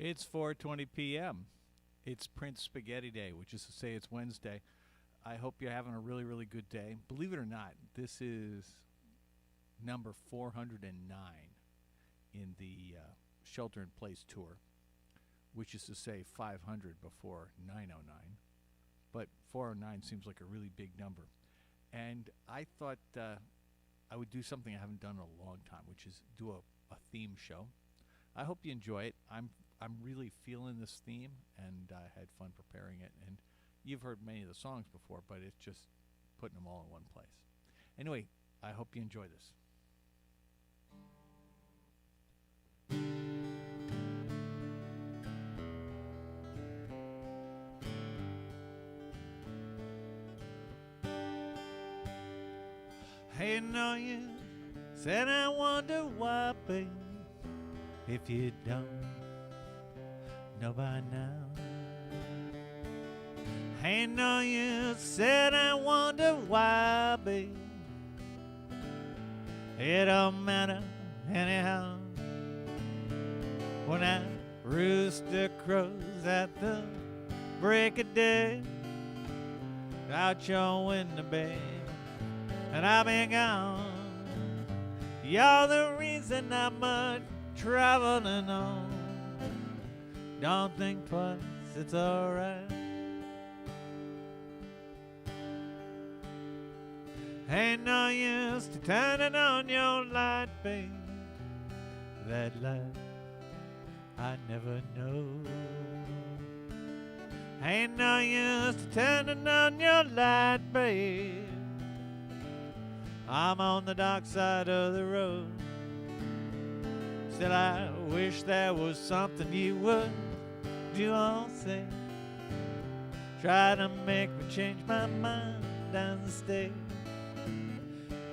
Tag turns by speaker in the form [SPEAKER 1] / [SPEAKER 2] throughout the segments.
[SPEAKER 1] It's 4:20 p.m. It's Prince Spaghetti Day, which is to say it's Wednesday. I hope you're having a really, really good day. Believe it or not, this is number 409 in the Shelter in Place tour, which is to say 500 before 909. But 409 seems like a really big number. And I thought I would do something I haven't done in a long time, which is do a theme show. I hope you enjoy it. I'm really feeling this theme, and I had fun preparing it. And you've heard many of the songs before, but it's just putting them all in one place. Anyway, I hope you enjoy this. Hey, no, you said I wonder why, babe, if you don't know by now. Hey, no, you said I wonder why, babe, it don't matter anyhow. When that rooster crows at the break of day, out your window, babe, and I'll be gone. You're the reason I'm traveling on. Don't think twice, it's alright. Ain't no use to turning on your light, babe. That light I never know. Ain't no use to turning on your light, babe. I'm on the dark side of the road. Still, I wish there was something you would do or say. Try to make me change my mind and stay.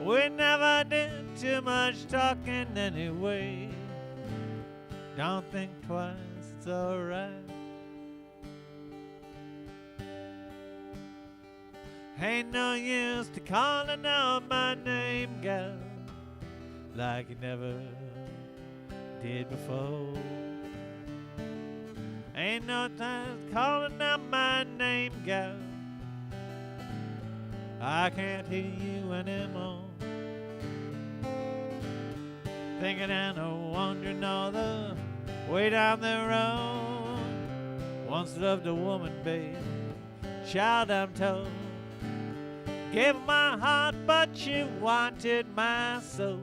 [SPEAKER 1] We never did too much talking anyway. Don't think twice, it's alright. Ain't no use to calling out my name, girl, like you never did before. Ain't no time calling out my name, girl. I can't hear you anymore. Thinking and wondering all the way down the road. Once loved a woman, babe, child I'm told. Gave her my heart, but she wanted my soul.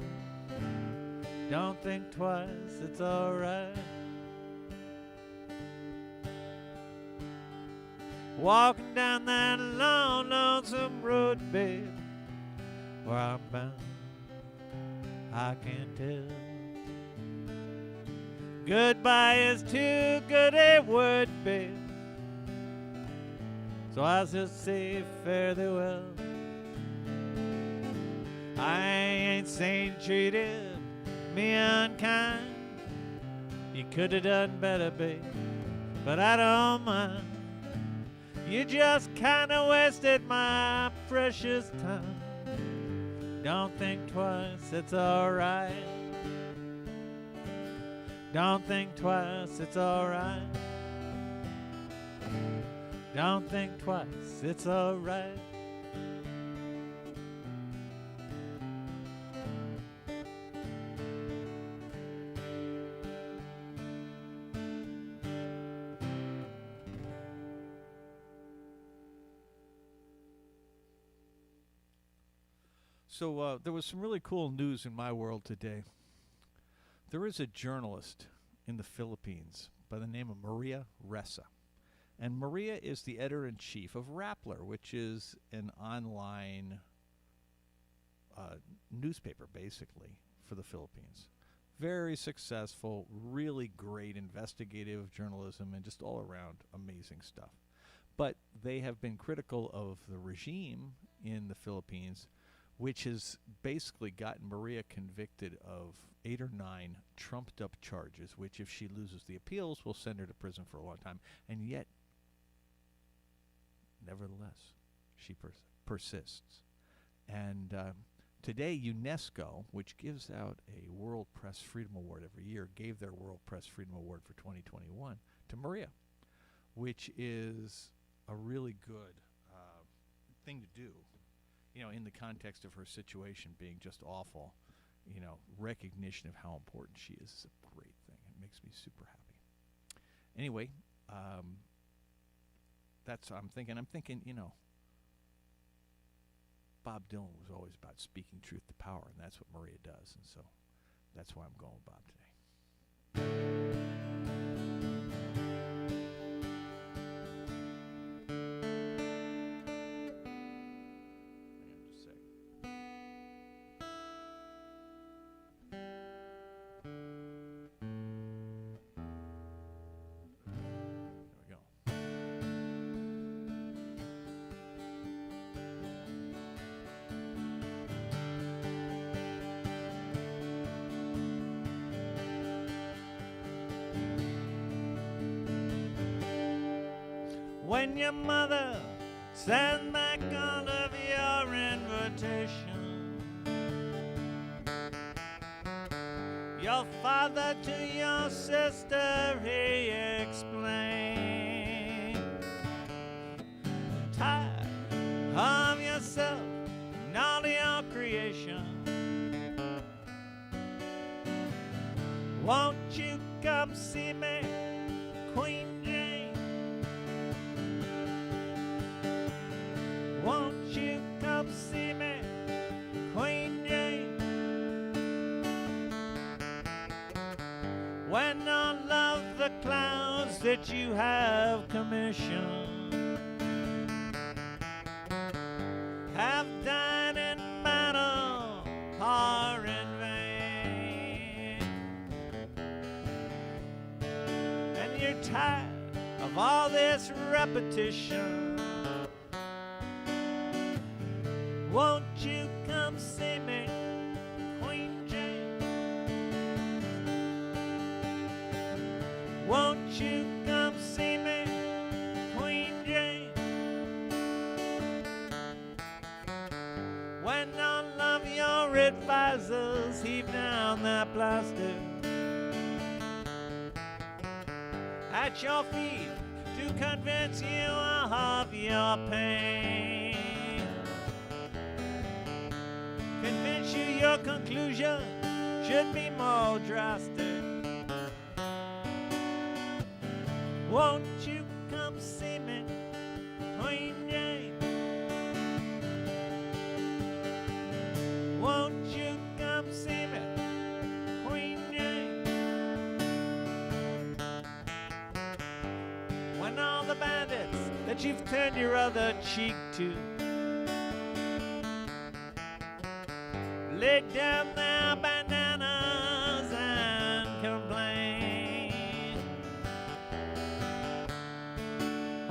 [SPEAKER 1] Don't think twice, it's alright. Walking down that long, lonesome road, babe, where I'm bound, I can't tell. Goodbye is too good a word, babe, so I'll just say fare thee well. I ain't saying you treated me unkind. You could have done better, babe, but I don't mind. You just kinda wasted my precious time. Don't think twice, it's alright. Don't think twice, it's alright. Don't think twice, it's alright. So there was some really cool news in my world today. There is a journalist in the Philippines by the name of Maria Ressa. And Maria is the editor-in-chief of Rappler, which is an online newspaper, basically, for the Philippines. Very successful, really great investigative journalism, and just all around amazing stuff. But they have been critical of the regime in the Philippines, which has basically gotten Maria convicted of 8 or 9 trumped-up charges, which, if she loses the appeals, will send her to prison for a long time. And yet, nevertheless, she persists. And Today, UNESCO, which gives out a World Press Freedom Award every year, gave their World Press Freedom Award for 2021 to Maria, which is a really good thing to do, in the context of her situation being just awful. Recognition of how important she is a great thing. It makes me super happy. Anyway, that's what I'm thinking. Bob Dylan was always about speaking truth to power, and that's what Maria does, and so that's why I'm going with Bob today. Hang on just a second. There we go. When your mother sends back all of your invitation, your father to your sister he explained, tired of yourself and all of your creation, won't you come see me, Queen? Won't you come see me, Queen Jane? When all of the clowns that you have commissioned have died in battle or in vain, and you're tired of all this repetition, won't you come see me, Queen Jane? Won't you come see me, Queen Jane? When all of your advisors heave down their plaster at your feet to convince you of your pain, convince you your conclusion should be more drastic, won't you come see me, Queen Jane? Won't you come see me, Queen Jane? When all the bandits that you've turned your other cheek to lay down their bandanas and complain,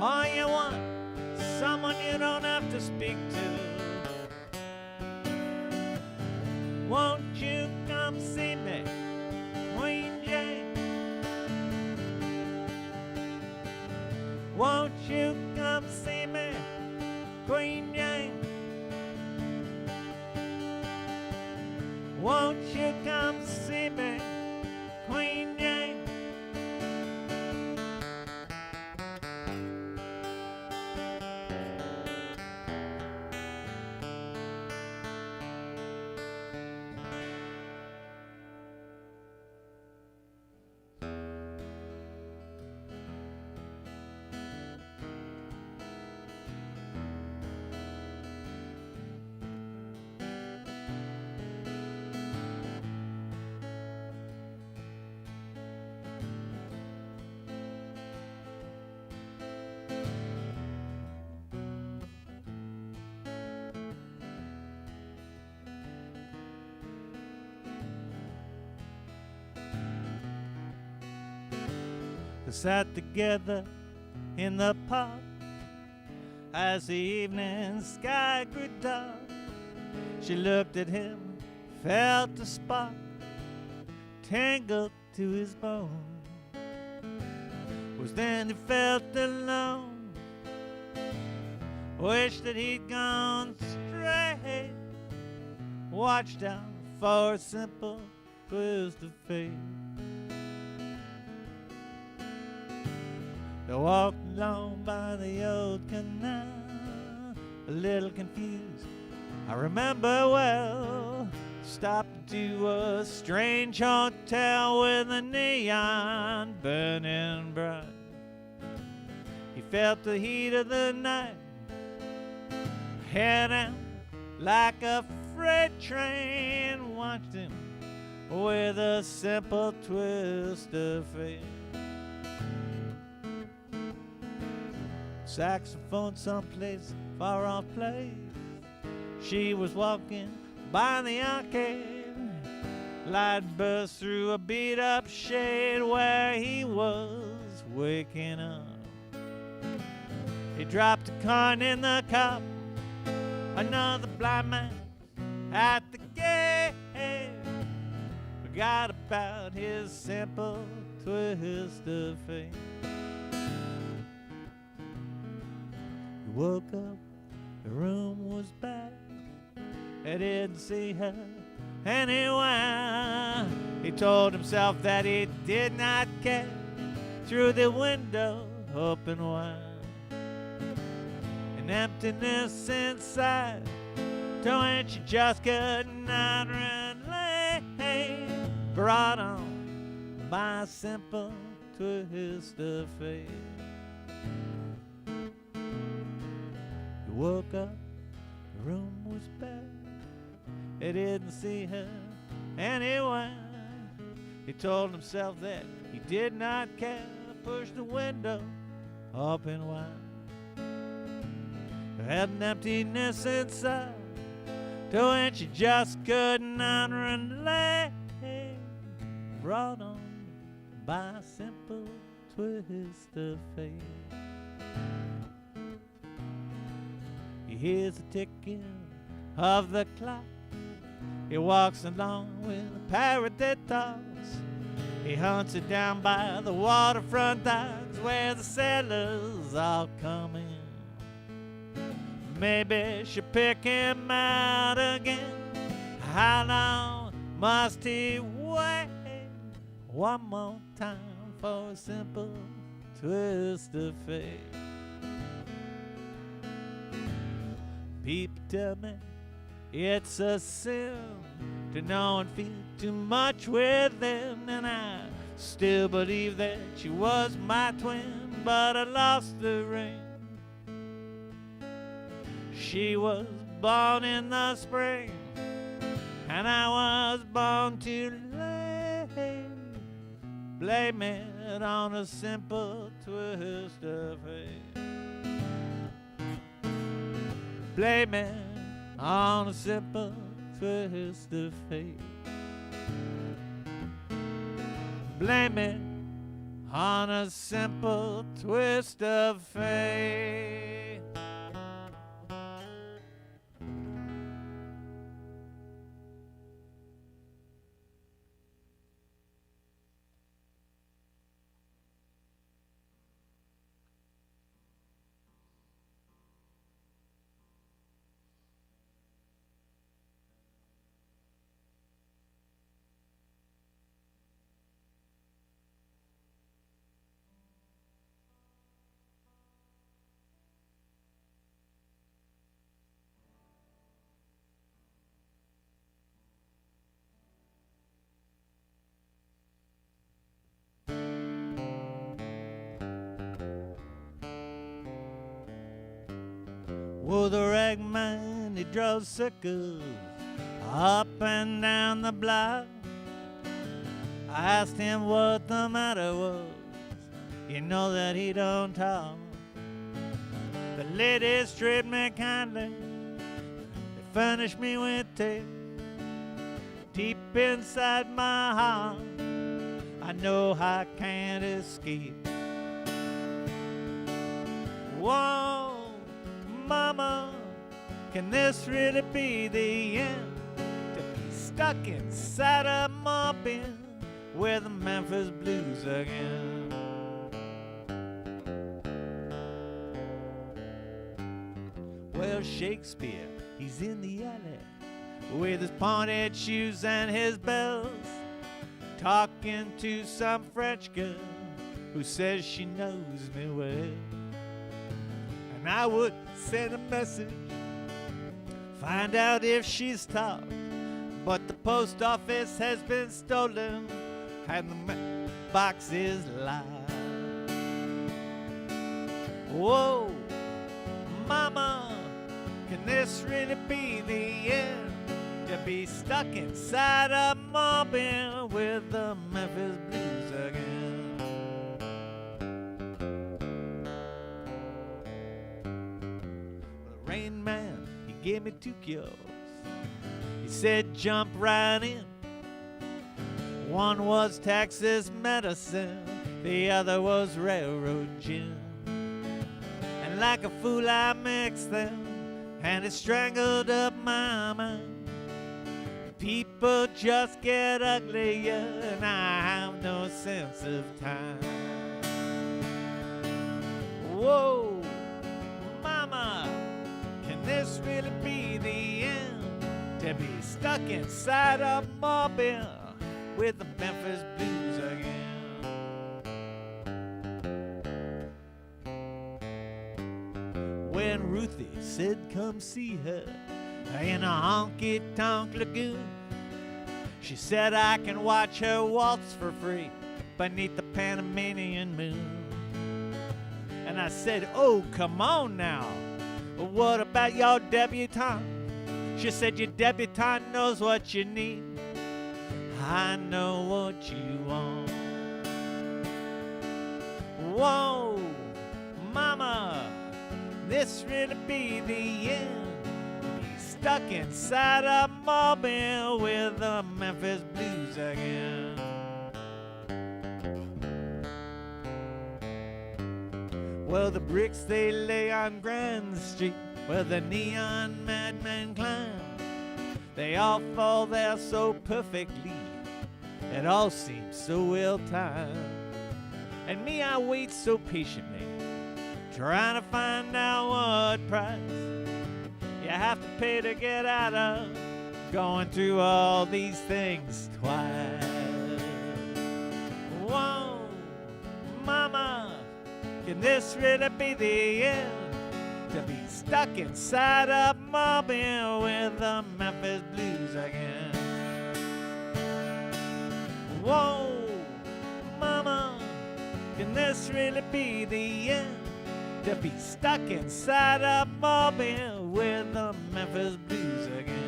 [SPEAKER 1] all you want someone you don't have to speak to, won't you come see me, Queen Jane? Won't you come see me, Queen Jane? Won't you come see me, Queen Jane? They sat together in the park as the evening sky grew dark. She looked at him, felt a spark tangled to his bone. Was then he felt alone, wished that he'd gone straight, watched out for a simple twist of fate. They walked along by the old canal, a little confused, I remember well. Stopped to a strange hotel with a neon burning bright. He felt the heat of the night, head out like a freight train. Watched him with a simple twist of fate. Saxophone someplace, far off place. She was walking by the arcade. Light burst through a beat-up shade where he was waking up. He dropped a coin in the cup. Another blind man at the gate forgot about his simple twist of fate. He woke up, the room was back. He didn't see her anywhere. He told himself that he did not care. Through the window open wide, an emptiness inside to which he just could not relate, brought on by a simple twist of fate. He woke up, the room was back. He didn't see her anywhere. He told himself that he did not care. Pushed the window open wide. Had an emptiness inside to which he just could not relate, brought on by a simple twist of fate. He hears the ticking of the clock. He walks along with a parrot that talks. He hunts it down by the waterfront docks where the sailors all come in. Maybe she'll pick him out again. How long must he wait? One more time for a simple twist of fate. People tell me it's a sin to know and feel too much within, and I still believe that she was my twin, but I lost the ring. She was born in the spring, and I was born too late. Blame it on a simple twist of fate. Blame it on a simple twist of fate. Blame it on a simple twist of fate. Oh, the ragman, he draws circles up and down the block. I asked him what the matter was. You know that he don't talk. The ladies treat me kindly. They furnish me with tape. Deep inside my heart, I know I can't escape. Whoa, Mama, can this really be the end? To be stuck inside a mob bin with the Memphis blues again. Well, Shakespeare, he's in the alley, with his pointed shoes and his bells, talking to some French girl who says she knows me well. And I would send a message, find out if she's talked, but the post office has been stolen and the box is locked. Whoa, mama, can this really be the end? To be stuck inside a mobbing with the Memphis Blues again. The Rain Man, he gave me 2 cures. He said jump right in. One was Texas medicine, the other was railroad gin. And like a fool I mixed them, and it strangled up my mind. People just get uglier, and I have no sense of time. Whoa, mama, can this really be the end? To be stuck inside a mobbing with the Memphis Blues again. When Ruthie said come see her in a honky-tonk lagoon, she said I can watch her waltz for free beneath the Panamanian moon. And I said, oh, come on now, what about your debutante? She said, your debutante knows what you need, I know what you want. Whoa, mama, this really be the end? Stuck inside a mobbing with the Memphis Blues again. Well, the bricks they lay on Grand Street where the neon madmen climb, they all fall there so perfectly, it all seems so well timed. And me, I wait so patiently, trying to find out what price you have to pay to get out of going through all these things twice. Whoa, mama, can this really be the end? To be stuck inside a mobbing with the Memphis Blues again. Whoa, mama, can this really be the end? To be stuck inside a mobbing with the Memphis Blues again.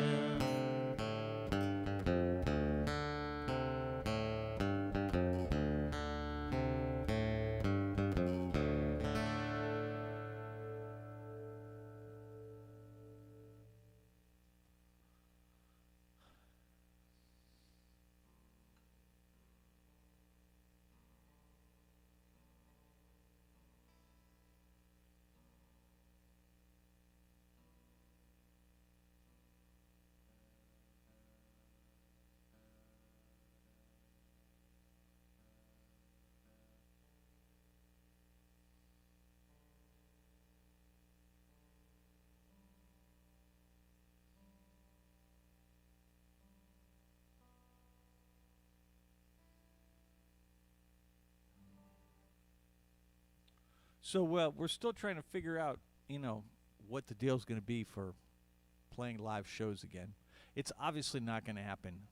[SPEAKER 1] So we're still trying to figure out, what the deal's going to be for playing live shows again. It's obviously not going to happen,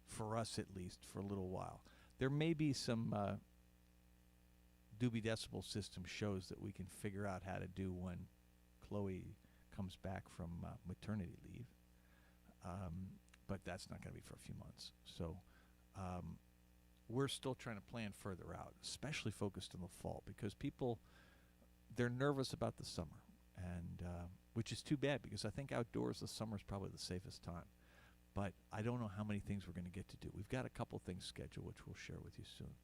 [SPEAKER 1] for us at least, for a little while. There may be some Doobie Decibel System shows that we can figure out how to do when Chloe comes back from maternity leave. But that's not going to be for a few months. So we're still trying to plan further out, especially focused in the fall, because people, they're nervous about the summer, and which is too bad, because I think outdoors the summer is probably the safest time. But I don't know how many things we're going to get to do. We've got a couple things scheduled, which we'll share with you soon.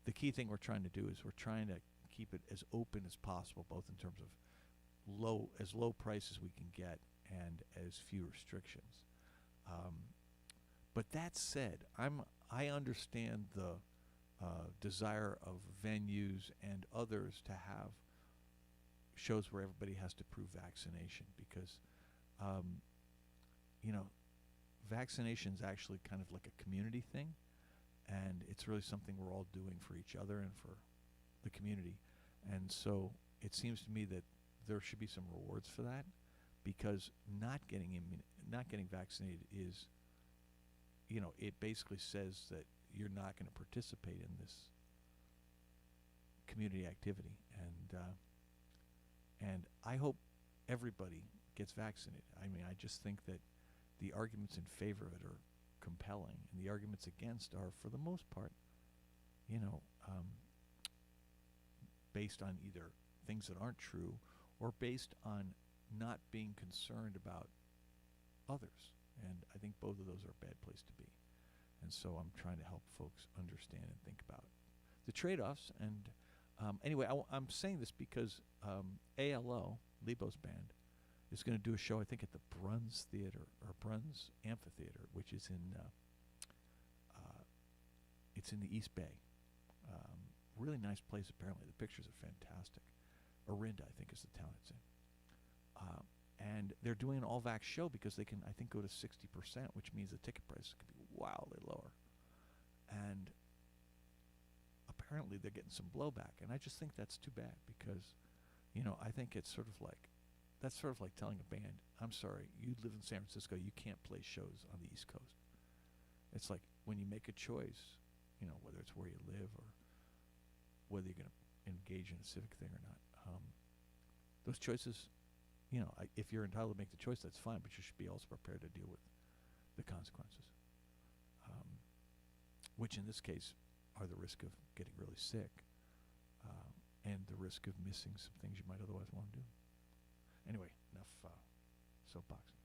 [SPEAKER 1] The key thing we're trying to do is we're trying to keep it as open as possible, both in terms of as low price as we can get and as few restrictions. But that said, I understand the desire of venues and others to have shows where everybody has to prove vaccination, because vaccination is actually kind of like a community thing, and it's really something we're all doing for each other and for the community. And so it seems to me that there should be some rewards for that, because not getting vaccinated is, it basically says that you're not going to participate in this community activity. And I hope everybody gets vaccinated. I mean, I just think that the arguments in favor of it are compelling, and the arguments against are, for the most part, based on either things that aren't true or based on not being concerned about others. And I think both of those are a bad place to be. And so I'm trying to help folks understand and think about the trade-offs. And anyway, I'm saying this because ALO, Lebo's band, is going to do a show, I think, at the Bruns Theater, or Bruns Amphitheater, which is it's in the East Bay. Really nice place, apparently. The pictures are fantastic. Orinda, I think, is the town it's in. And they're doing an all-vax show because they can, I think, go to 60%, which means the ticket price could be wildly lower. And apparently they're getting some blowback. And I just think that's too bad because, I think it's that's sort of like telling a band, I'm sorry, you live in San Francisco, you can't play shows on the East Coast. It's like when you make a choice, whether it's where you live or whether you're going to engage in a civic thing or not. Those choices, if you're entitled to make the choice, that's fine, but you should be also prepared to deal with the consequences, which in this case are the risk of getting really sick and the risk of missing some things you might otherwise want to do. Anyway, enough soapboxing.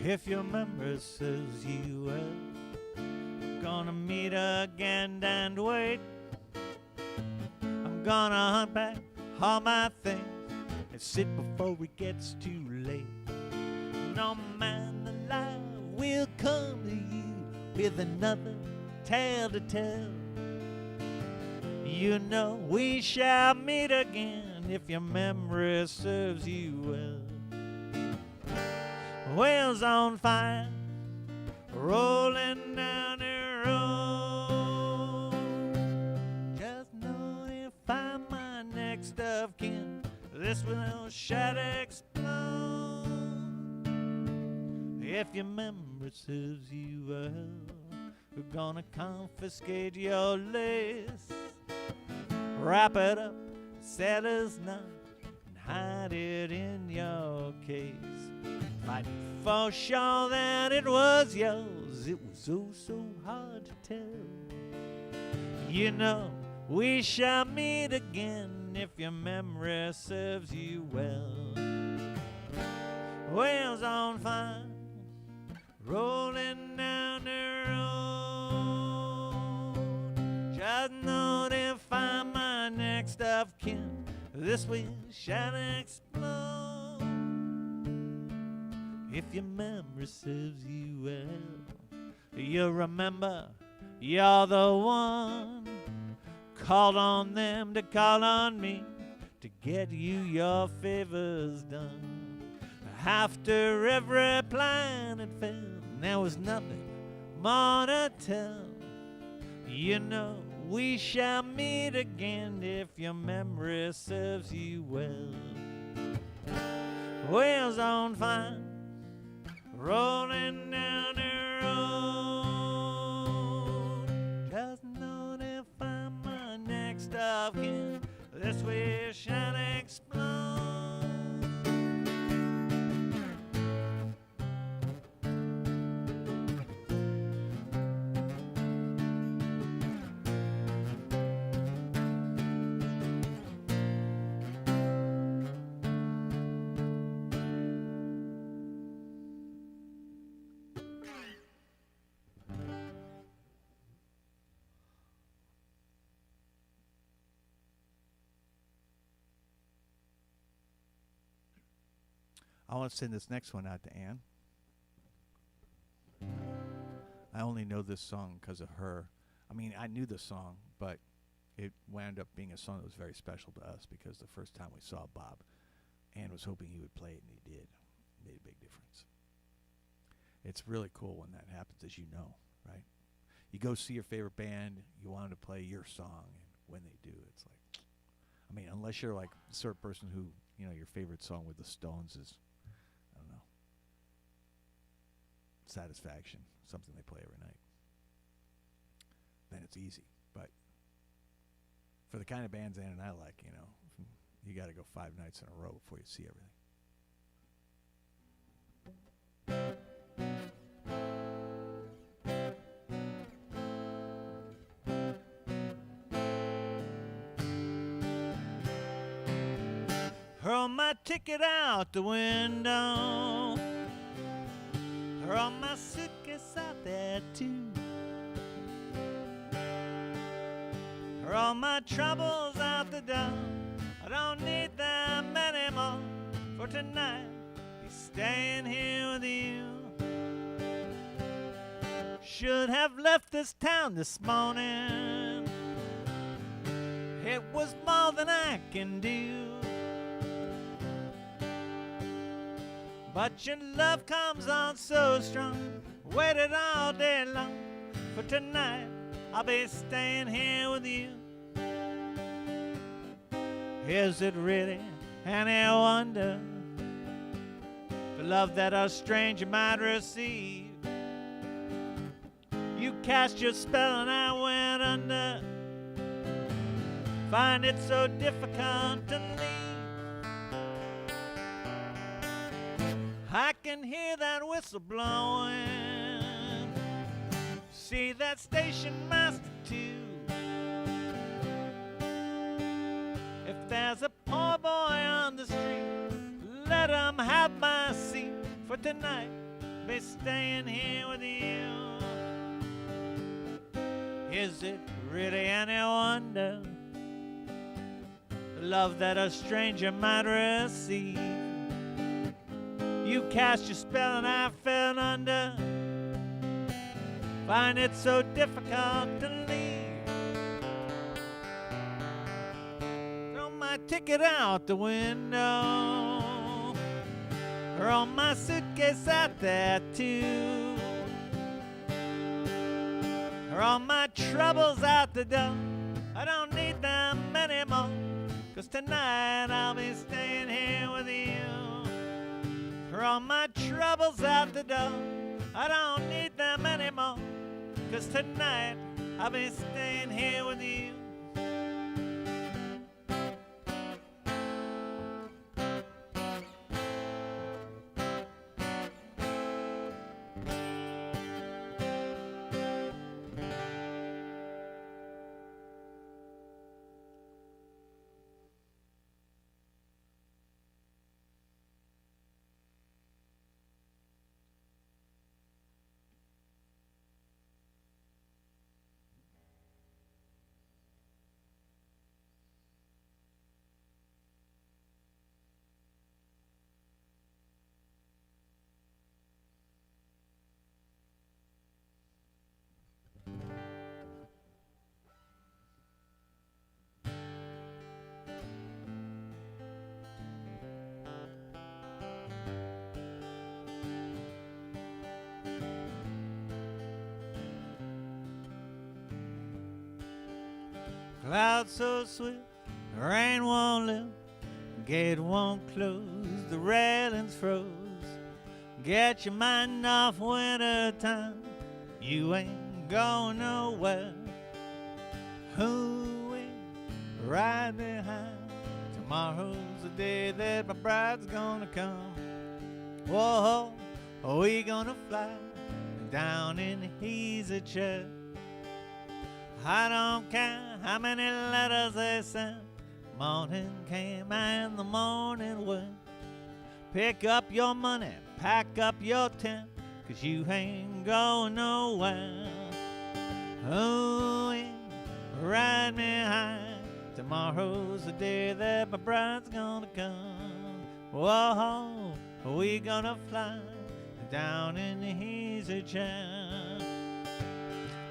[SPEAKER 1] If your memory serves you well, gonna meet again and wait. I'm gonna hunt back all my things and sit before it gets too late. No man alive will come to you with another tale to tell. We shall meet again if your memory serves you well. Wheels on fire, rolling down the road. Just know if I'm my next of kin, this will shall explode. If your memory serves you well, we're gonna confiscate your list, wrap it up, sailor's knot, and hide it in your case. Fight for sure that it was yours. It was so hard to tell. We shall meet again if your memory serves you well. Wheels on fire, rolling down the road. Just know if I'm my next of kin, this wheel shall explode. If your memory serves you well, you'll remember you're the one. Called on them to call on me to get you your favors done. After every plan had failed, there was nothing more to tell. We shall meet again if your memory serves you well. Wheels on fire, rolling down the road. Just know if I'm my next of kin, this way shall explode. I want to send this next one out to Anne. I only know this song because of her. I mean, I knew the song, but it wound up being a song that was very special to us because the first time we saw Bob, Ann was hoping he would play it, and he did. It made a big difference. It's really cool when that happens, as you know, right? You go see your favorite band, you want to play your song, and when they do, it's like, I mean, unless you're like the sort of person who, you know, your favorite song with the Stones is, I don't know, Satisfaction, something they play every night, then it's easy. But for the kind of bands Ann and I like, you know, you got to go 5 nights in a row before you see everything. Throw my ticket out the window, throw my suitcase out there too, throw my troubles out the door. I don't need them anymore, for tonight be staying here with you. Should have left this town this morning, it was more than I can do. But your love comes on so strong, waited all day long, for tonight I'll be staying here with you. Is it really any wonder the love that a stranger might receive? You cast your spell and I went under, find it so difficult to leave. I can hear that whistle blowing, see that station master too. If there's a poor boy on the street, let him have my seat, for tonight be staying here with you. Is it really any wonder the love that a stranger might receive? You cast your spell and I fell under, find it so difficult to leave. Throw my ticket out the window, throw my suitcase out there too, throw my troubles out the door. I don't need them anymore, 'cause tonight I'll be staying here with you. Throw my troubles out the door, I don't need them anymore, 'cause tonight I'll be staying here with you. Clouds so swift, the rain won't lift, gate won't close, the railings froze. Get your mind off winter time, you ain't going nowhere. Who ain't right behind? Tomorrow's the day that my bride's gonna come. Whoa, are we gonna fly down in the easy chair? I don't care how many letters they sent, morning came and the morning went. Pick up your money, pack up your tent, 'cause you ain't going nowhere. Oh, ride me high, tomorrow's the day that my bride's gonna come. Whoa, we gonna fly down in the easy chair.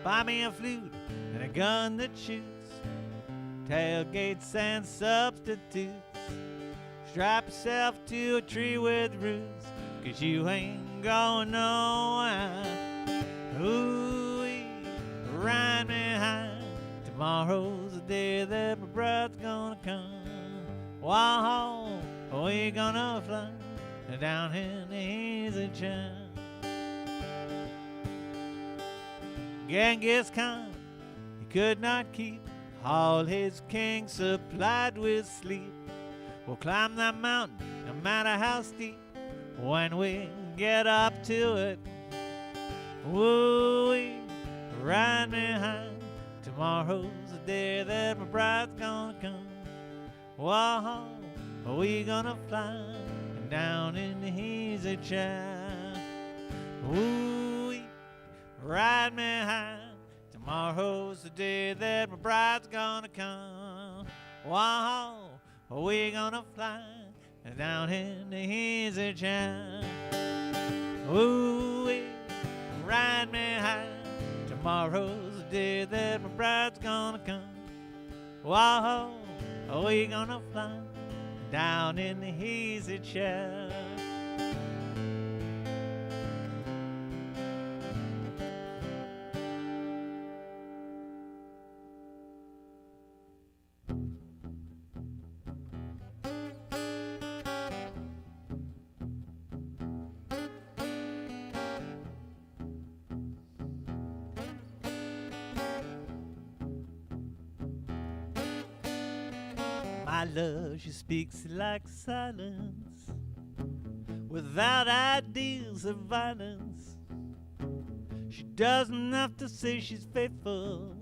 [SPEAKER 1] Buy me a flute and a gun that shoots, tailgates and substitutes. Strap yourself to a tree with roots, 'cause you ain't going nowhere. Ooh, ride me high. Tomorrow's the day that my bride's gonna come. Wow, we gonna fly down in the easy chair. Genghis Khan, he could not keep all his kings supplied with sleep. We'll climb that mountain no matter how steep. When we get up to it, woo-wee, ride me high. Tomorrow's the day that my bride's gonna come. Whoa, we gonna fly down in the easy chair. Woo-wee, ride me high. Tomorrow's the day that my bride's gonna come. Whoa, we gonna fly down in the easy chair. Ooh, ride me high. Tomorrow's the day that my bride's gonna come. Whoa, we gonna fly down in the easy chair. My love, she speaks like silence, without ideals of violence. She doesn't have to say she's faithful,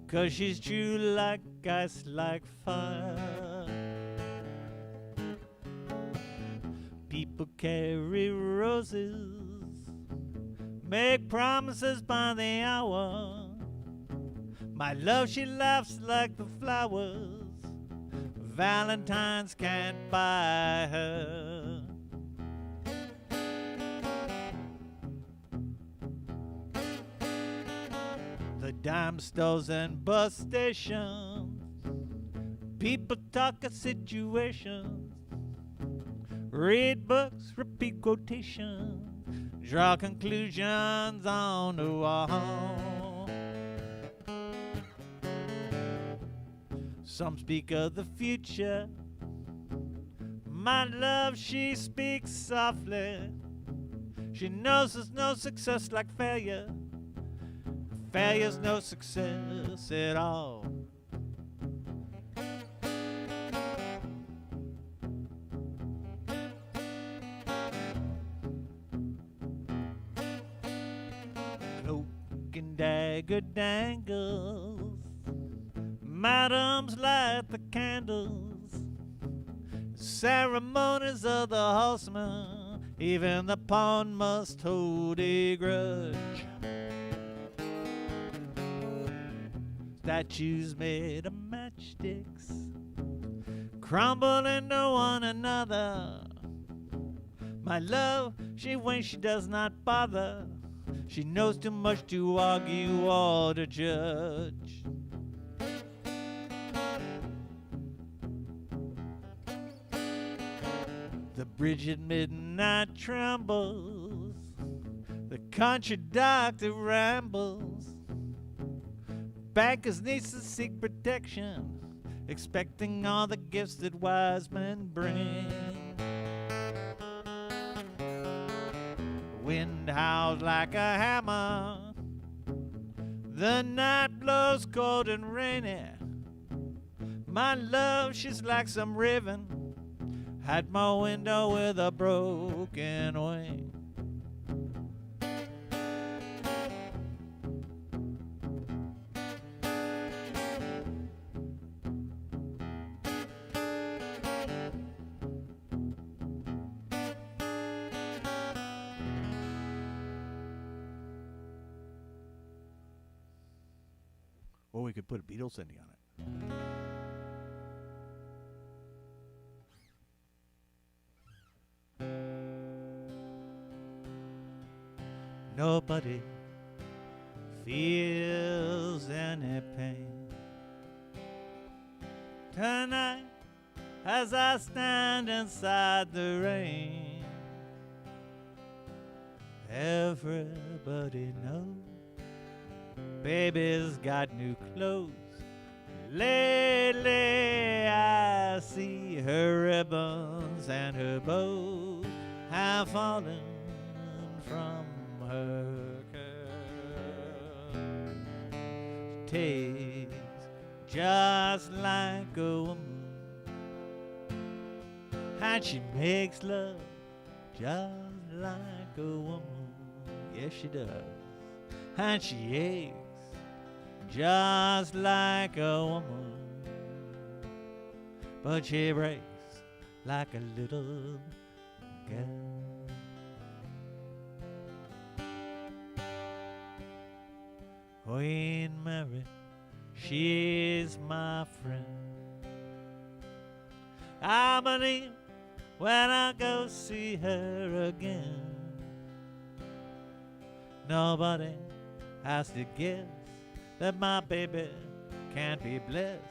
[SPEAKER 1] 'cause she's true like ice, like fire. People carry roses, make promises by the hour. My love, she laughs like the flowers Valentine's can't buy her. The dime stores and bus stations, people talk of situations, read books, repeat quotations, draw conclusions on the wall. Some speak of the future. My love, she speaks softly. She knows there's no success like failure. Failure's no success at all. Cloak and dagger dangles, madams light the candles, ceremonies of the horseman, even the pawn must hold a grudge. Statues made of matchsticks crumble into one another. My love, she winks, she does not bother. She knows too much to argue or to judge. The bridge at midnight trembles, the country doctor rambles. Bankers need to seek protection, expecting all the gifts that wise men bring. Wind howls like a hammer, the night blows cold and rainy. My love, she's like some raven at my window with a broken wing. Or we could put a Beatles ending on it. Nobody feels any pain. tonight as I stand inside the rain. Everybody knows baby's got new clothes. Lately I see her ribbons and her bows have fallen from her curls. She takes just like a woman, and she makes love just like a woman. Yes, she does. And she aches just like a woman, but she breaks like a little girl. Queen Mary, she's my friend. I believe when I go see her again, nobody has to guess that my baby can't be blessed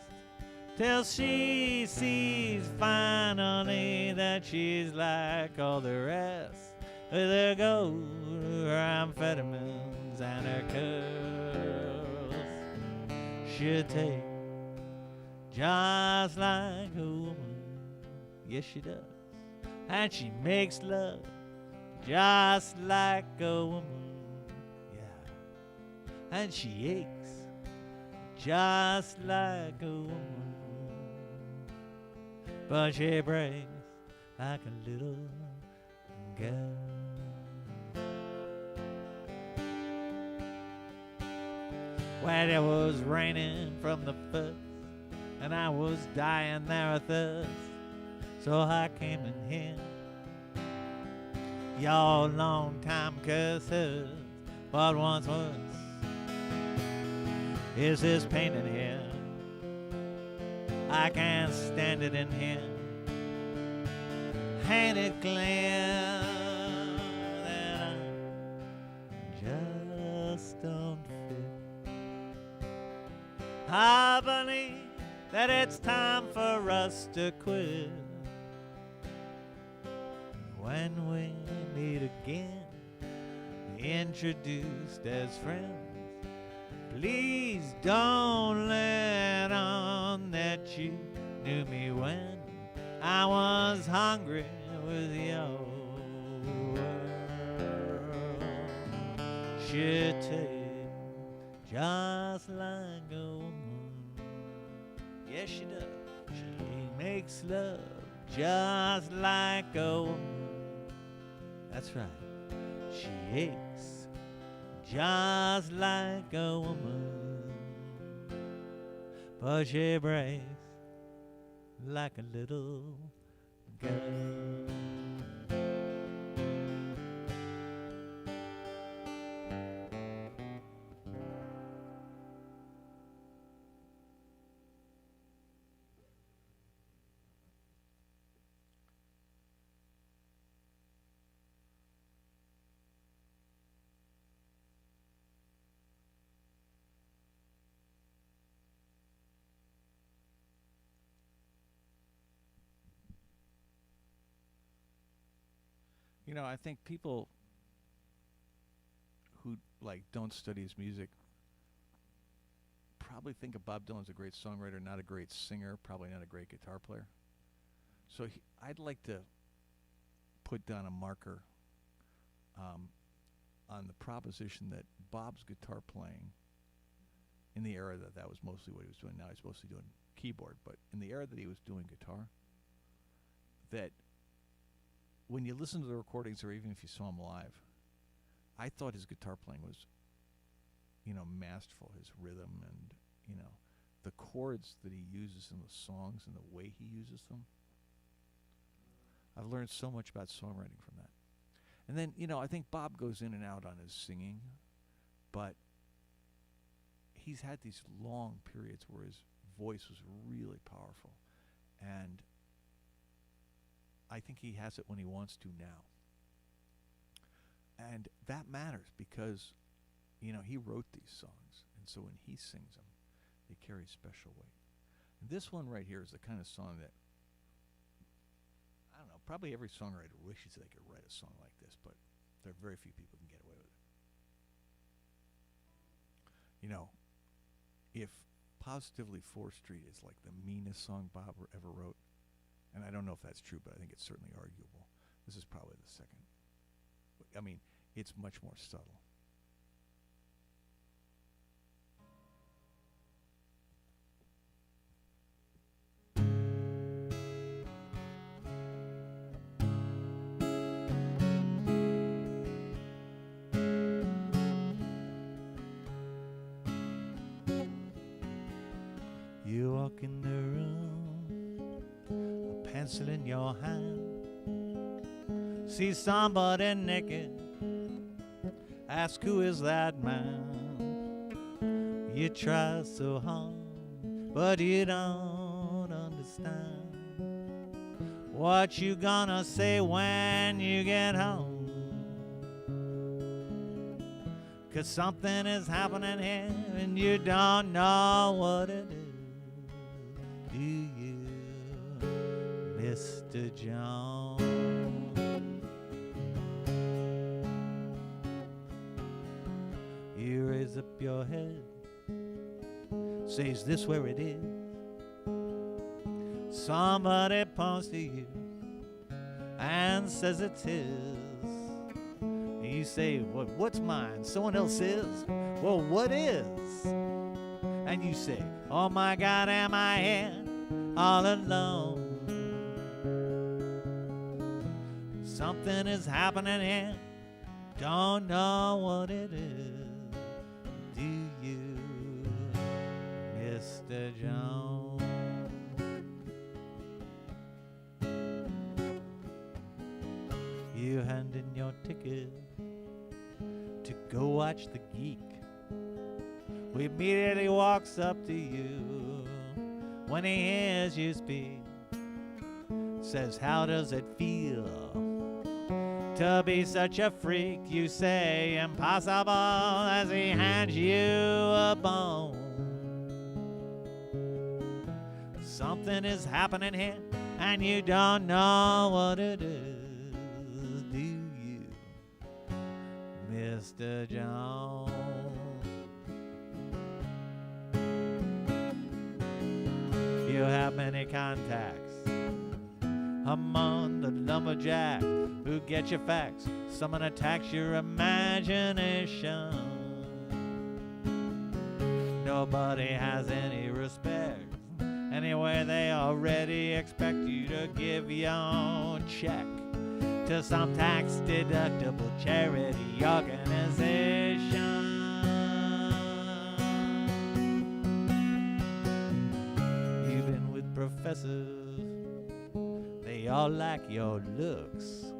[SPEAKER 1] till she sees finally that she's like all the rest, with her gold, her amphetamines, and her curls. She'll take just like a woman, yes she does, and she makes love just like a woman, yeah, and she aches just like a woman, but she breaks like a little girl. Well, it was raining from the first, and I was dying there of thirst, so I came in here. Y'all long time cursors, but once was is this pain in here. I can't stand it in here. Ain't it clear that I just don't fit? I believe that it's time for us to quit. When we meet again, introduced as friends, please don't let on that you knew me when I was hungry with your world. She takes just like a woman, yes she does. She makes love just like a woman, that's right. She aches just like a woman, but she breaks like a little girl. You know, I think people who like don't study his music probably think of Bob Dylan as a great songwriter, not a great singer, probably not a great guitar player. So I'd like to put down a marker on the proposition that Bob's guitar playing, in the era that was mostly what he was doing, now he's mostly doing keyboard, but in the era that he was doing guitar, that when you listen to the recordings or even if you saw him live, I thought his guitar playing was, masterful. His rhythm and, the chords that he uses in the songs and the way he uses them. I've learned so much about songwriting from that. And then, I think Bob goes in and out on his singing, but he's had these long periods where his voice was really powerful. And I think he has it when he wants to now. And that matters because, he wrote these songs. And so when he sings them, they carry special weight. This one right here is the kind of song that, I don't know, probably every songwriter wishes they could write a song like this, but there are very few people who can get away with it. You know, if Positively 4th Street is like the meanest song Bob ever wrote, and I don't know if that's true, but I think it's certainly arguable, this is probably the second. I mean, it's much more subtle. You walk in the room, a pencil in your hand, see somebody naked, ask who is that man. You try so hard, but you don't understand what you gonna say when you get home. 'Cause something is happening here and you don't know what it is. Do you, Mr. Jones? You raise up your head, say, is this where it is? Somebody points to you and says it's his. And you say, what's mine? Someone else's? Well, what is? And you say, oh my God, am I here all alone? Something is happening here, don't know what it is. Do you, Mr. Jones? You hand in your ticket to go watch The Geek. Who immediately walks up to you when he hears you speak. Says, how does it feel to be such a freak? You say, impossible, as he hands you a bone. Something is happening here and you don't know what it is. Do you, Mr. Jones? You have many contacts among the lumberjack who get your facts. Someone attacks your imagination. Nobody has any respect. Anyway, they already expect you to give your own check to some tax-deductible charity organization. You've been with professors, they all like your looks.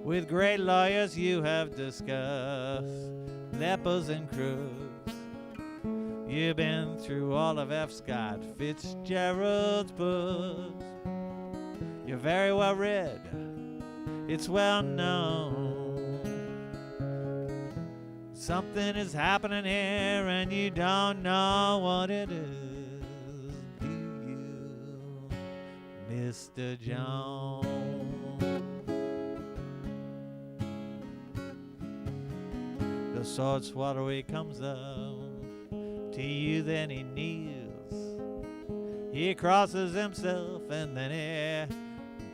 [SPEAKER 1] With great lawyers you have discussed lepers and crooks. You've been through all of F. Scott Fitzgerald's books. You're very well read, it's well known. Something is happening here and you don't know what it is. Do you, Mr. Jones? The sword swallower comes up to you, then he kneels. He crosses himself and then he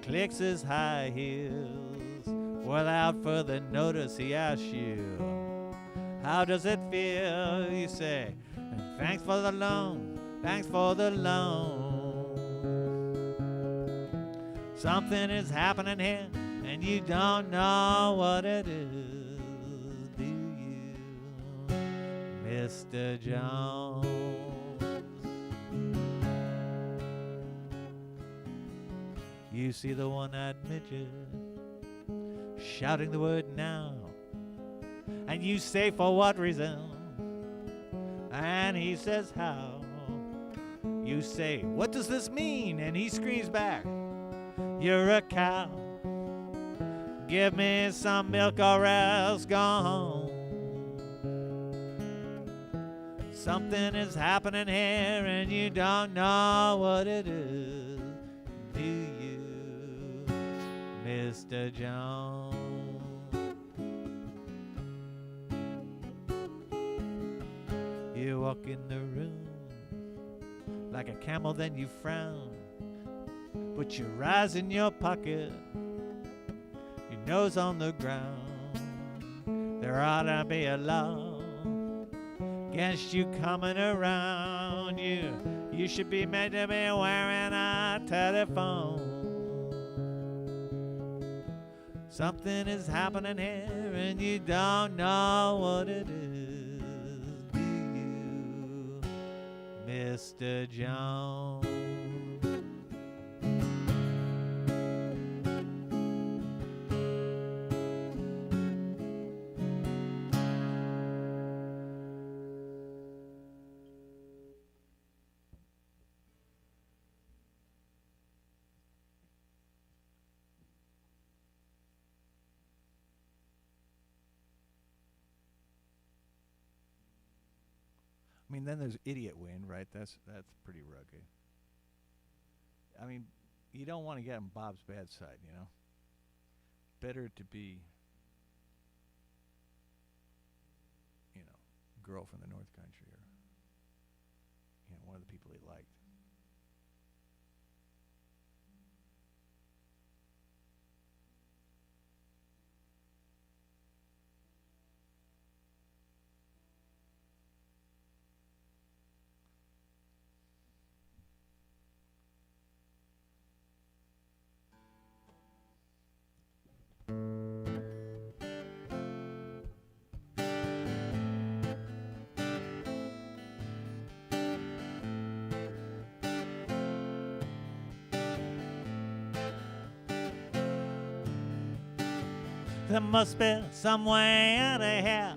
[SPEAKER 1] clicks his high heels. Without further notice he asks you, how does it feel? You say, thanks for the loan, thanks for the loan. Something is happening here and you don't know what it is. Do you, Mr. Jones? You see the one-eyed midget shouting the word now, and you say, for what reason? And he says, how? You say, what does this mean? And he screams back, you're a cow. Give me some milk or else go home. Something is happening here and you don't know what it is, do you, Mr. Jones? You walk in the room like a camel, then you frown. Put your eyes in your pocket, your nose on the ground. There ought to be a law against you coming around. You should be made to be wearing a telephone. Something is happening here and you don't know what it is, do you, Mr. Jones? I mean, then there's Idiot Wind, right? That's pretty rugged. I mean, you don't want to get on Bob's bad side, you know? Better to be, you know, girl from the North Country or, you know, one of the people he liked. There must be some way out of here.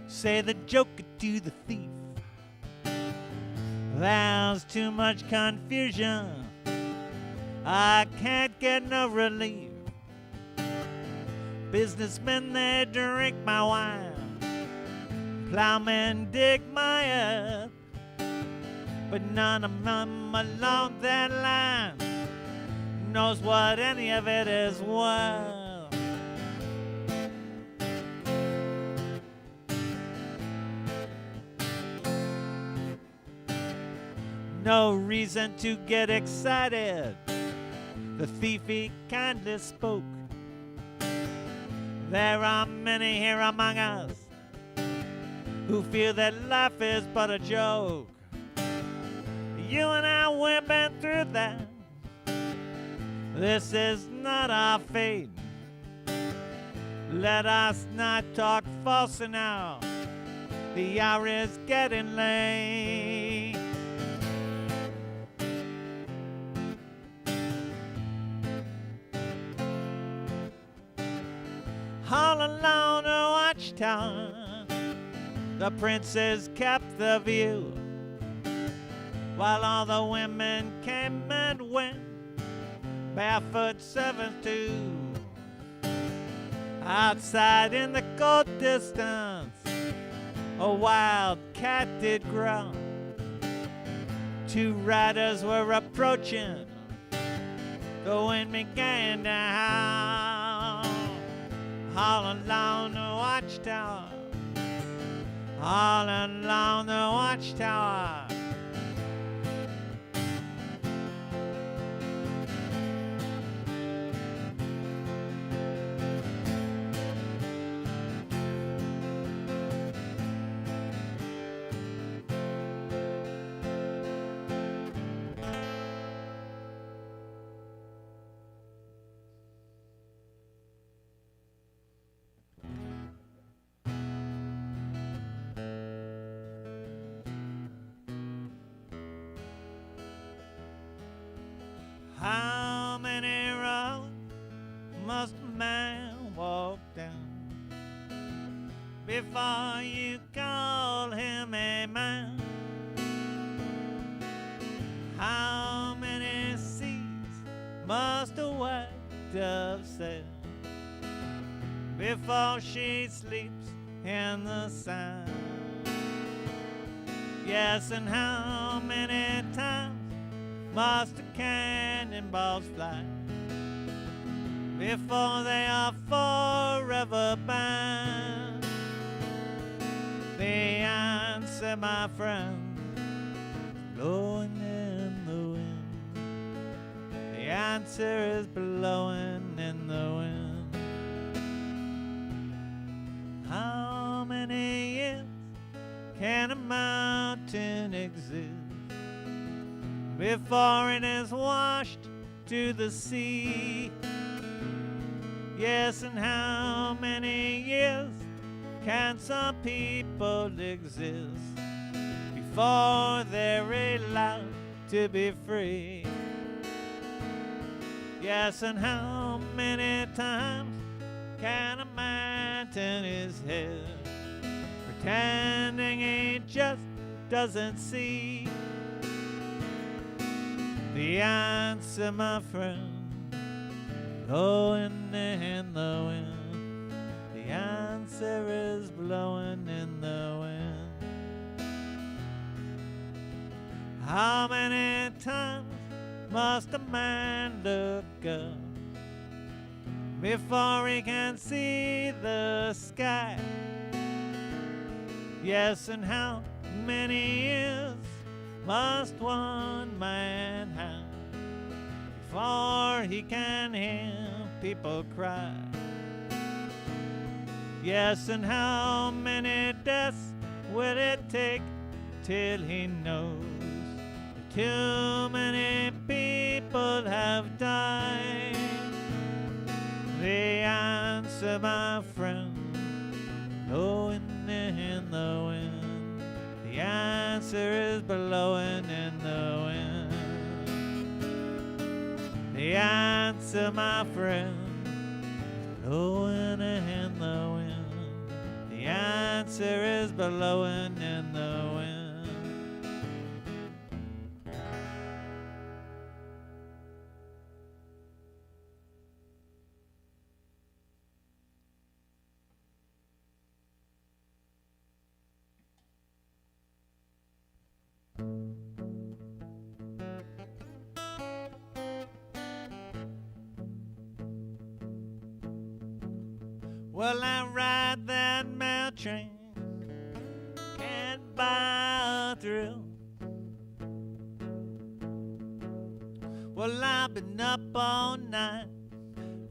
[SPEAKER 1] Say the joker to the thief. There's too much confusion. I can't get no relief. Businessmen, they drink my wine. Plowmen dig my earth. But none of them along that line knows what any of it is worth. No reason to get excited. The thief, he kindly spoke. There are many here among us who feel that life is but a joke. You and I, we've been through that. This is not our fate. Let us not talk false now. The hour is getting late. All along the watchtower, the princess kept the view, while all the women came and went, barefoot servants too. Outside in the cold distance, a wild cat did growl. Two riders were approaching, the wind began to howl. All along the watchtower, all along the watchtower. How many roads must a man walk down before you call him a man? How many seas must a white dove sail before she sleeps in the sun? Yes, and how many times must the cannonballs fly before they are forever bound? The answer, my friend, blowing in the wind. The answer is blowing in the wind. How many years can a mountain exist before it is washed to the sea? Yes, and how many years can some people exist before they're allowed to be free? Yes, and how many times can a man turn his head, pretending he just doesn't see? The answer, my friend, blowing in the wind. The answer is blowing in the wind. How many times must a man look up before he can see the sky? Yes, and how many years must one man have before he can hear people cry? Yes, and how many deaths will it take till he knows too many people have died? The answer, my friend, blowing in the wind. The answer is blowing in the wind. The answer, my friend, blowing in the wind. The answer is blowing in the wind. Well, I ride that mail train, can't buy a thrill. Well, I've been up all night,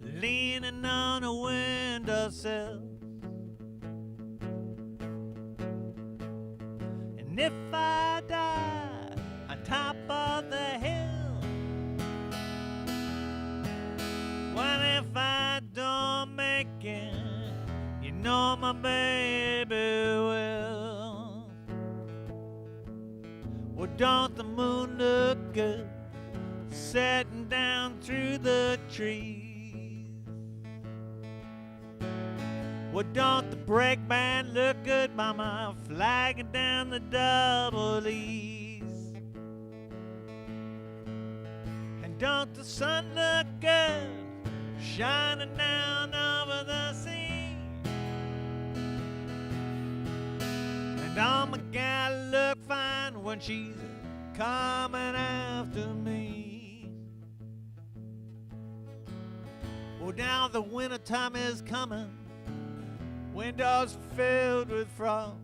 [SPEAKER 1] leaning on a windowsill. And if I die on top of the hill, well, if I don't make it, you know my baby will. Well, don't the moon look good setting down through the trees? Well, don't the brake band look good, mama, flagging down the double E's? And don't the sun look good shining down over the sea? And all my gal look fine when she's coming after me. Well, now the winter time is coming, windows filled with frost.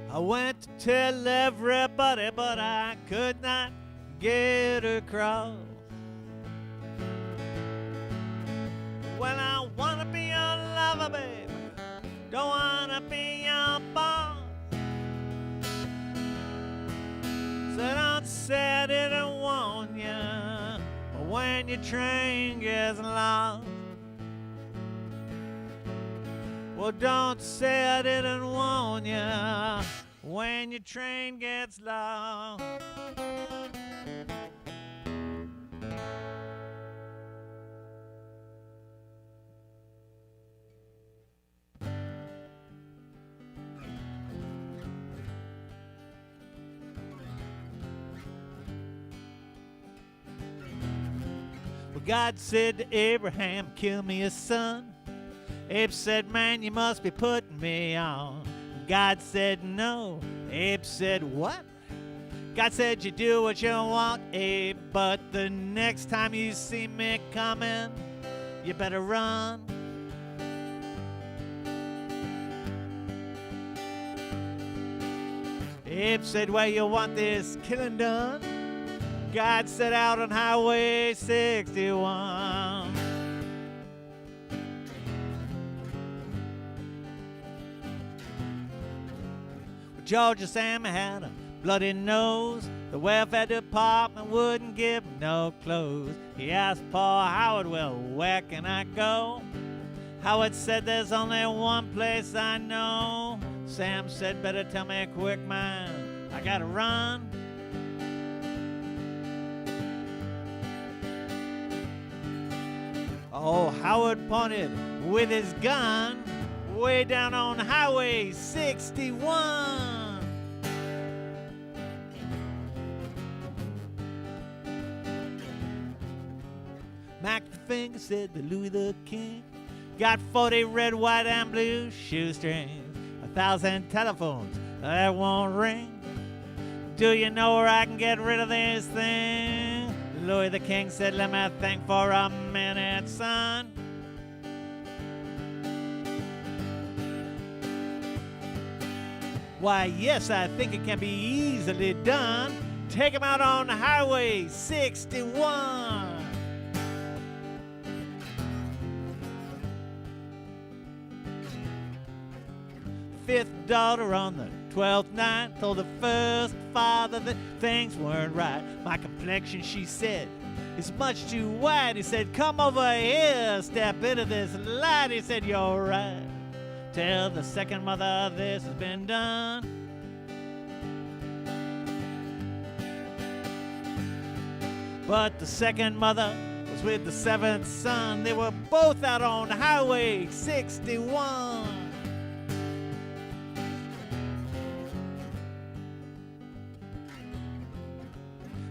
[SPEAKER 1] I went to tell everybody, but I could not get across. Well, I wanna be your lover, babe, don't wanna be your boss. So don't say I didn't warn ya when your train gets lost. Well, don't say I didn't warn ya when your train gets lost. God said to Abraham, kill me a son. Abe said, man, you must be putting me on. God said no. Abe said, what? God said, you do what you want, Abe, but the next time you see me coming, you better run. Abe said, where you want this killing done? God said, out on Highway 61. Georgia Sam had a bloody nose. The welfare department wouldn't give him no clothes. He asked Paul Howard, well, where can I go? Howard said, there's only one place I know. Sam said, better tell me quick, man, I gotta run. Oh, Howard pointed with his gun way down on Highway 61. McNamee said to Louis the King, got 40 red, white, and blue shoestrings, 1,000 telephones that won't ring. Do you know where I can get rid of this thing? Louis the King said, let me think for a minute, son. Why, yes, I think it can be easily done. Take him out on Highway 61. Fifth daughter on the 12th night told the first father that things weren't right. My complexion, she said, is much too white. He said, come over here, step into this light. He said, you're right. Tell the second mother this has been done. But the second mother was with the seventh son. They were both out on Highway 61.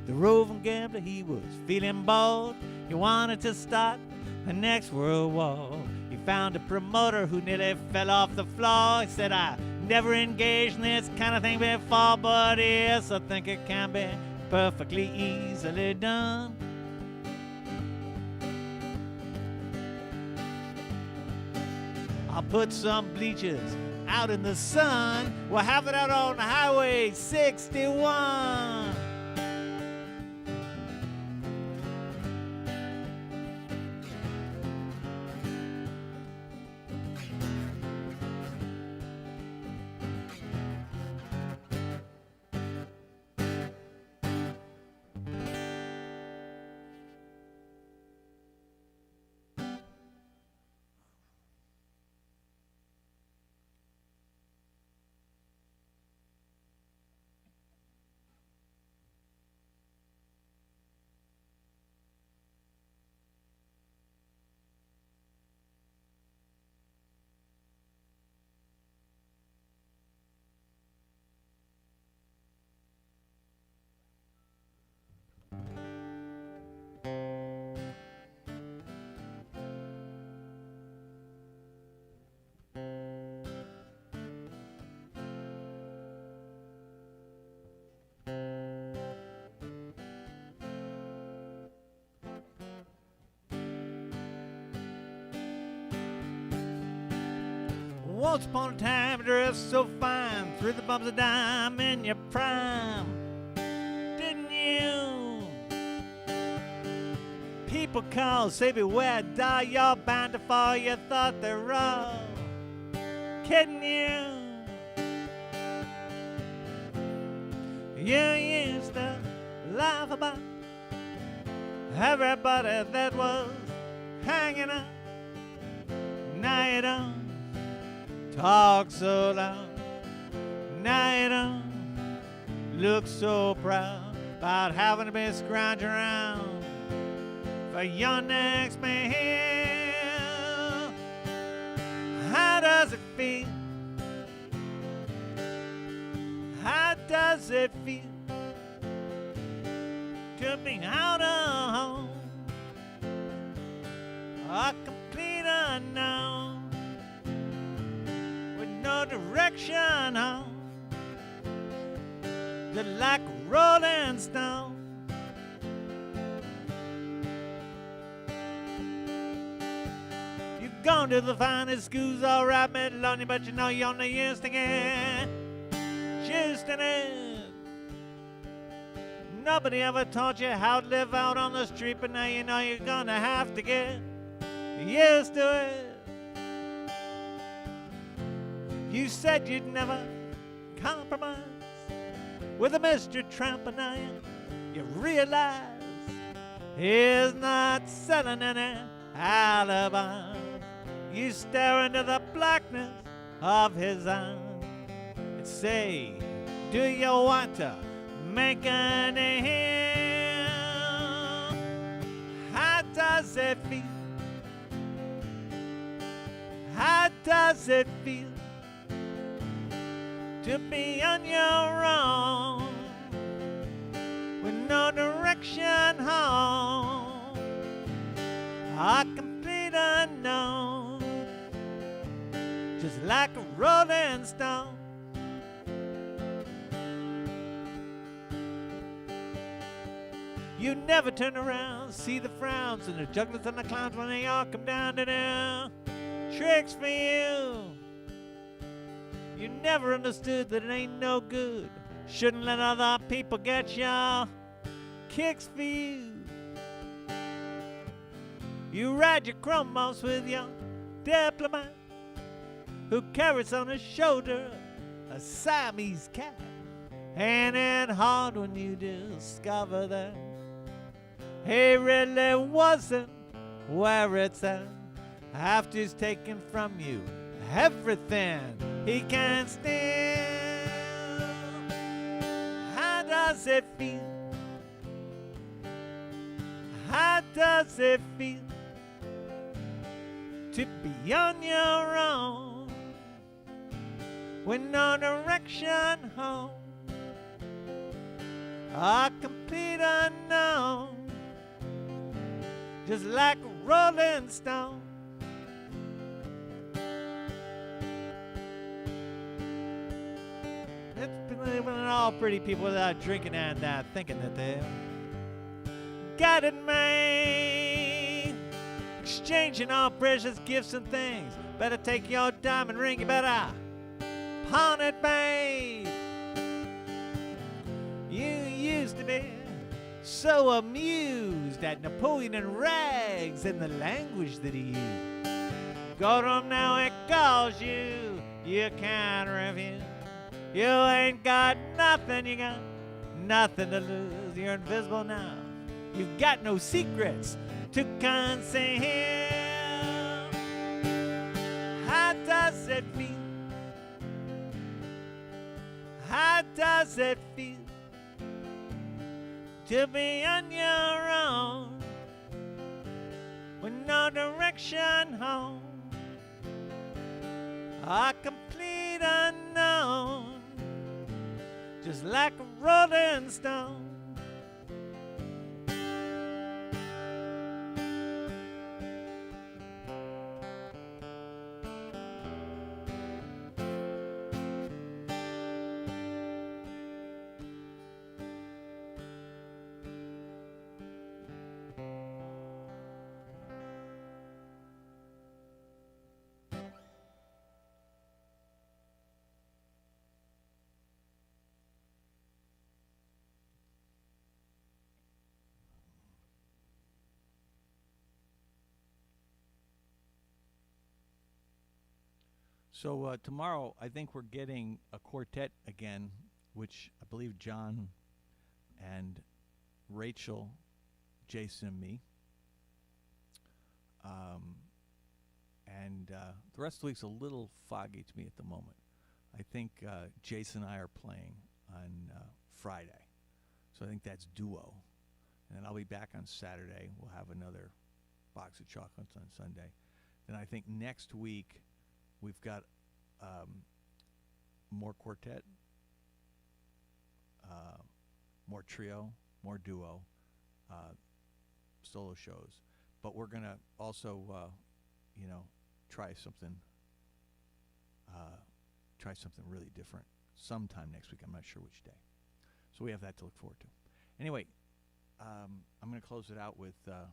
[SPEAKER 1] The roving gambler, he was feeling bold. He wanted to start the next world war. He found a promoter who nearly fell off the floor. He said, I never engaged in this kind of thing before, but yes, I think it can be perfectly easily done. I'll put some bleachers out in the sun. We'll have it out on Highway 61. Once upon a time, dressed so fine, threw the bumps of dime in your prime, didn't you? People call, say beware, doll, you're bound to fall. You thought they were all kidding you. You used to laugh about everybody that was hanging out. Now you don't talk so loud. Now you don't look so proud about having to be scrounging around for your next meal. How does it feel? How does it feel to be out of home, a complete unknown, with no direct direction home, just like a rolling stone. You've gone to the finest schools, all right, Mid-London, but you know you're on the instinct, just in it. Nobody ever taught you how to live out on the street, but now you know you're gonna have to get used to it. You said you'd never compromise with a Mr. Trump, and now you realize he's not selling any alibi. You stare into the blackness of his eyes and say, do you want to make a deal? How does it feel? How does it feel to be on your own with no direction home? A complete unknown, just like a rolling stone. You never turn around, see the frowns and the jugglers and the clowns when they all come down to do tricks for you. You never understood that it ain't no good. Shouldn't let other people get your kicks for you. You ride your chromos with your diplomat who carries on his shoulder a Siamese cat. Ain't it hard when you discover that he really wasn't where it's at after he's taken from you everything he can't stand? How does it feel? How does it feel to be on your own with no direction home? A complete unknown, just like a rolling stone. It's all pretty people without drinking and thinking that they got it made, exchanging all precious gifts and things. Better take your diamond ring, you better pawn it, babe. You used to be so amused at Napoleon and rags and the language that he used. Go to him now, it calls you, you can't refuse. You ain't got nothing, you got nothing to lose. You're invisible now, you've got no secrets to conceal. How does it feel? How does it feel to be on your own with no direction home? A complete unknown, just like a rolling stone. So tomorrow, I think we're getting a quartet again, which I believe John and Rachel, Jason, and me. And the rest of the week's a little foggy to me at the moment. I think Jason and I are playing on Friday. So I think that's duo. And then I'll be back on Saturday. We'll have another box of chocolates on Sunday. Then I think next week we've got more quartet, more trio, more duo, solo shows. But we're going to also, try something try something really different sometime next week. I'm not sure which day. So we have that to look forward to. Anyway, I'm going to close it out with, the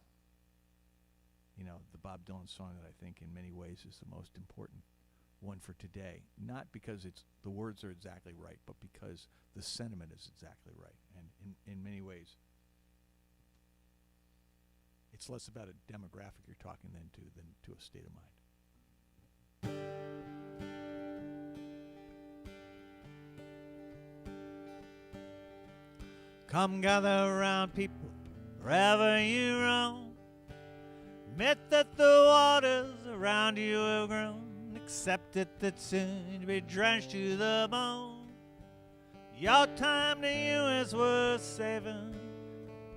[SPEAKER 1] Bob Dylan song that I think in many ways is the most important one for today. Not because the words are exactly right, but because the sentiment is exactly right. And in many ways, it's less about a demographic you're talking than to a state of mind. Come gather around, people, wherever you roam. Admit that the waters around you have grown. Accept it that soon you'll be drenched to the bone. Your time to you is worth saving.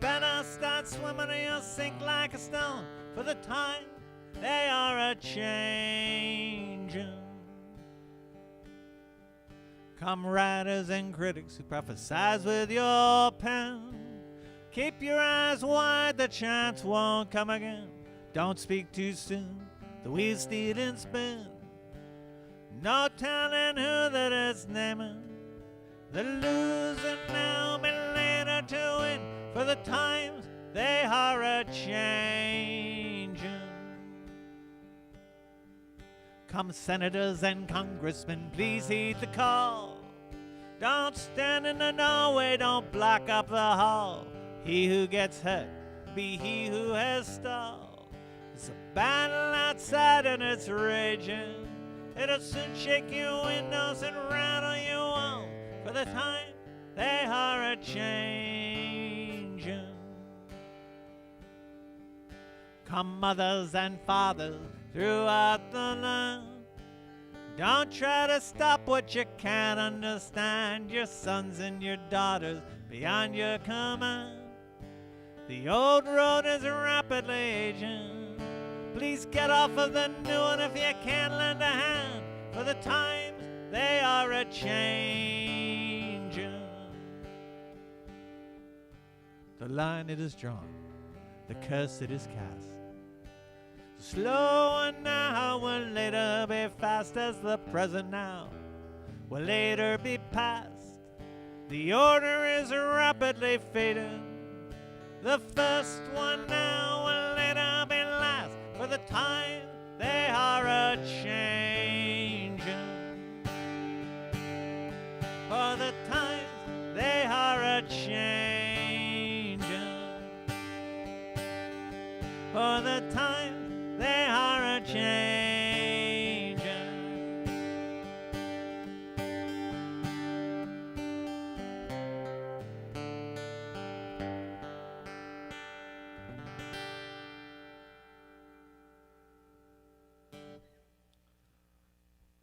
[SPEAKER 1] Better start swimming or you'll sink like a stone. For the time they are a-changing. Come writers and critics who prophesize with your pen. Keep your eyes wide, the chance won't come again. Don't speak too soon, the wheels steal and spin. No telling who that is naming. The loser now be later to win. For the times they are a-changing. Come senators and congressmen, please heed the call. Don't stand in the doorway, don't block up the hall. He who gets hurt be he who has stalled. It's a battle outside and it's raging. It'll soon shake your windows and rattle your walls. For the time they are a-changing. Come mothers and fathers throughout the land. Don't try to stop what you can't understand. Your sons and your daughters beyond your command. The old road is rapidly aging. Please get off of the new one if you can't lend a hand. For the times they are a-changing. The line it is drawn, the curse it is cast. Slow and now will later be fast, as the present now will later be past. The order is rapidly fading. The first one now will later be last. For the time they are a-changing. For the times they are a-changing. For the times they are a-changing.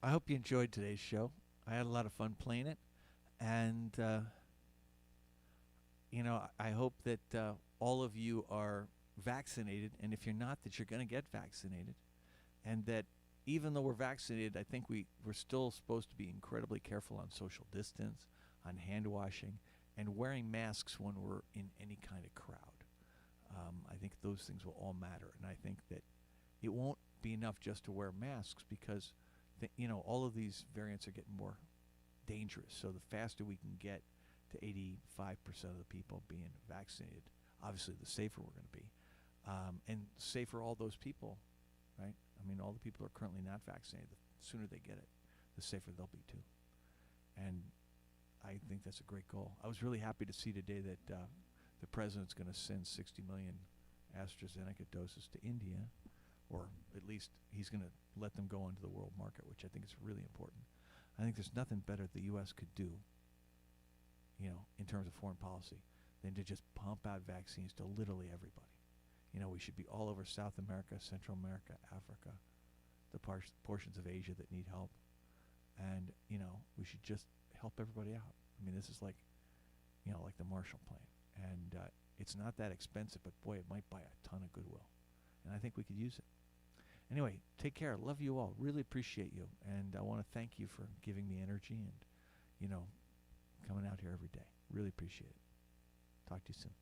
[SPEAKER 1] I hope you enjoyed today's show. I had a lot of fun playing it. And, I hope that all of you are vaccinated, and if you're not, that you're going to get vaccinated, and that even though we're vaccinated, I think we're still supposed to be incredibly careful on social distance, on hand washing, and wearing masks when we're in any kind of crowd. I think those things will all matter, and I think that it won't be enough just to wear masks because, all of these variants are getting more dangerous. So the faster we can get to 85% of the people being vaccinated, obviously the safer we're going to be. And safer all those people, right? I mean, all the people who are currently not vaccinated, the sooner they get it, the safer they'll be too. And I think that's a great goal. I was really happy to see today that the president's going to send 60 million AstraZeneca doses to India, or at least he's going to let them go into the world market, which I think is really important. I think there's nothing better the U.S. could do, in terms of foreign policy, than to just pump out vaccines to literally everybody. We should be all over South America, Central America, Africa, the portions of Asia that need help. And, we should just help everybody out. I mean, this is like the Marshall Plan. And it's not that expensive, but boy, it might buy a ton of goodwill. And I think we could use it. Anyway, take care. Love you all. Really appreciate you. And I want to thank you for giving me energy and, coming out here every day. Really appreciate it. Talk to you soon.